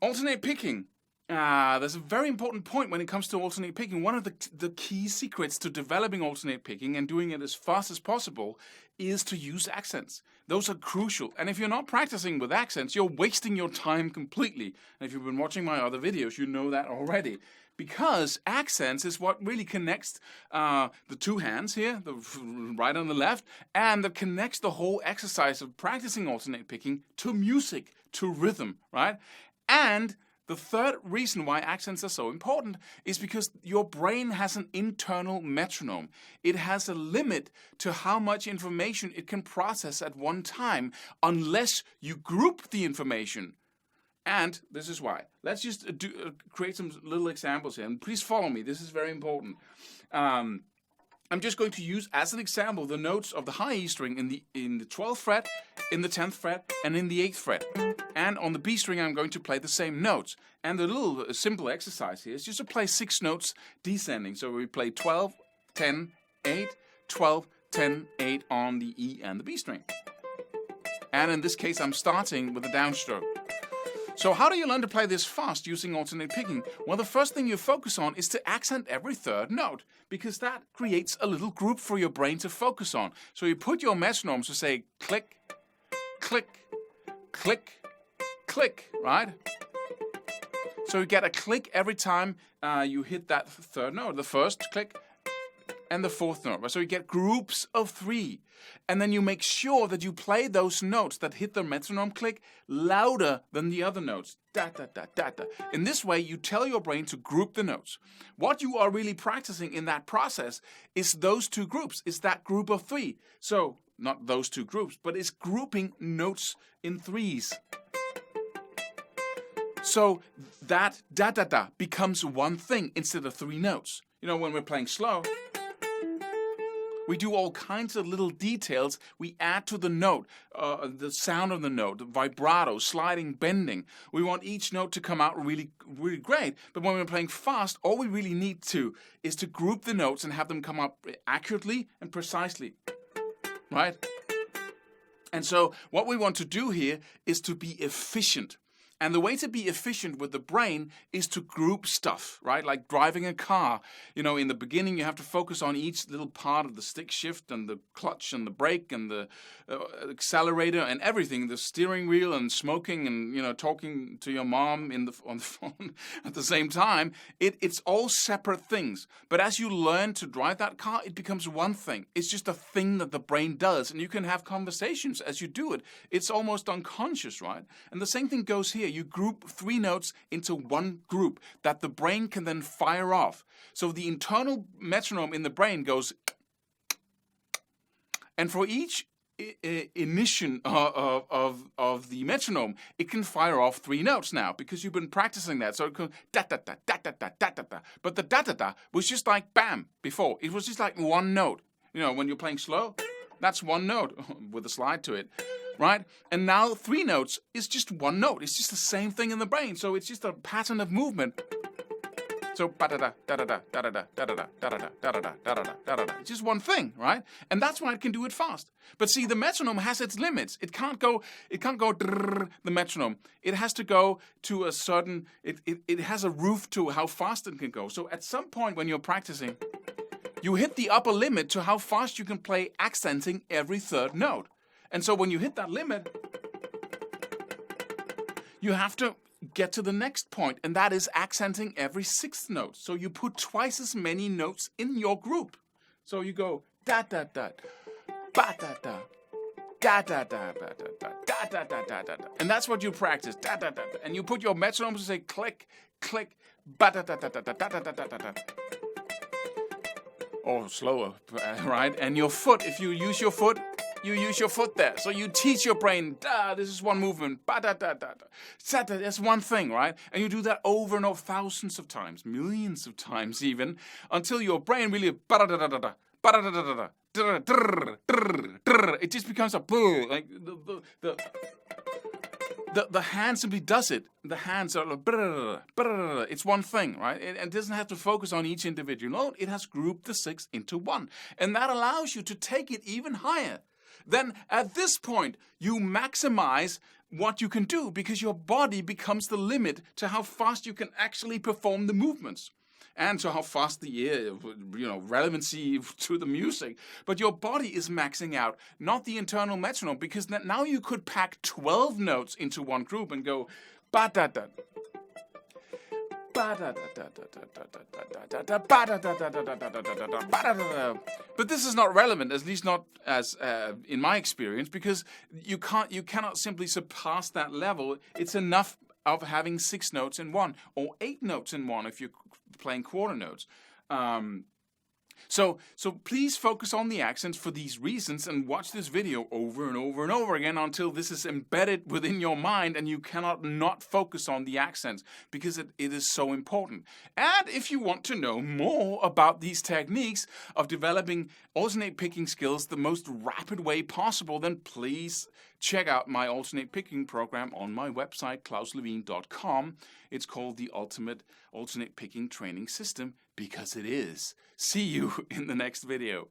Alternate picking. There's a very important point when it comes to alternate picking. One of the key secrets to developing alternate picking and doing it as fast as possible is to use accents. Those are crucial. And if you're not practicing with accents, you're wasting your time completely. And if you've been watching my other videos, you know that already. Because accents is what really connects the two hands here, the right and the left, and that connects the whole exercise of practicing alternate picking to music, to rhythm, right? And the third reason why accents are so important is because your brain has an internal metronome. It has a limit to how much information it can process at one time unless you group the information. And this is why. Let's just create some little examples here. And please follow me. This is very important. I'm just going to use as an example the notes of the high E string in the 12th fret, in the 10th fret, and in the 8th fret. And on the B string, I'm going to play the same notes. And the little simple exercise here is just to play 6 notes descending. So we play 12, 10, 8, 12, 10, 8 on the E and the B string. And in this case, I'm starting with a downstroke. So how do you learn to play this fast using alternate picking? Well, the first thing you focus on is to accent every third note, because that creates a little group for your brain to focus on. So you put your metronomes to say click, click, click, click, right? So you get a click every time you hit that third note, the first click and the fourth note. So you get groups of 3. And then you make sure that you play those notes that hit the metronome click louder than the other notes. Da, da, da, da, da. In this way, you tell your brain to group the notes. What you are really practicing in that process is those 2 groups. It's that group of 3. So, not those 2 groups, but it's grouping notes in 3s. So that da, da, da becomes one thing instead of 3 notes. You know, when we're playing slow, we do all kinds of little details we add to the note, the sound of the note, vibrato, sliding, bending. We want each note to come out really, really great. But when we're playing fast, all we really need to is to group the notes and have them come up accurately and precisely, right? And so what we want to do here is to be efficient. And the way to be efficient with the brain is to group stuff, right? Like driving a car. You know, in the beginning, you have to focus on each little part of the stick shift and the clutch and the brake and the accelerator and everything, the steering wheel and smoking and, you know, talking to your mom on the phone at the same time. It's all separate things. But as you learn to drive that car, it becomes one thing. It's just a thing that the brain does. And you can have conversations as you do it. It's almost unconscious, right? And the same thing goes here. You group 3 notes into one group that the brain can then fire off. So the internal metronome in the brain goes, and for each emission of the metronome, it can fire off 3 notes now because you've been practicing that. So it goes da da da da da da da da da. But the da da da was just like bam before. It was just like one note. You know, when you're playing slow, that's one note with a slide to it. Right? And now 3 notes is just one note. It's just the same thing in the brain. So it's just a pattern of movement. So ba-da-da, da-da-da, da-da-da, da-da-da, da-da-da, da-da-da, da-da-da, da-da-da. It's just one thing, right? And that's why it can do it fast. But see, the metronome has its limits. It can't go drrrr, the metronome. It has to go to a certain, it has a roof to how fast it can go. So at some point when you're practicing, you hit the upper limit to how fast you can play accenting every third note. And so when you hit that limit, you have to get to the next point, and that is accenting every 6th note. So you put twice as many notes in your group. So you go da da da, ba da da, da da da, ba da da, da da da da da, and that's what you practice. Da da da, and you put your metronome to say click, click, ba da da da da da da da da da da. Or slower, right? And your foot, if you use your foot, you use your foot there. So you teach your brain, this is one movement, ba-da-da-da-da. That's one thing, right? And you do that over and over thousands of times, millions of times even, until your brain really, ba-da-da-da-da-da, ba-da-da-da-da-da, it just becomes a bull. Like the hand simply does it. The hands are like, it's one thing, right? It doesn't have to focus on each individual note. It has grouped the 6 into one. And that allows you to take it even higher. then at this point, you maximize what you can do because your body becomes the limit to how fast you can actually perform the movements. And to how fast the ear, relevancy to the music. But your body is maxing out, not the internal metronome, because now you could pack 12 notes into one group and go ba-da-da. But this is not relevant, at least not as in my experience, because you cannot simply surpass that level. It's enough of having 6 notes in one, or 8 notes in one if you're playing quarter notes. So please focus on the accents for these reasons and watch this video over and over and over again until this is embedded within your mind and you cannot not focus on the accents because it is so important. And if you want to know more about these techniques of developing alternate picking skills the most rapid way possible, then please check out my alternate picking program on my website, klauslevin.com. It's called the Ultimate Alternate Picking Training System because it is. See you in the next video.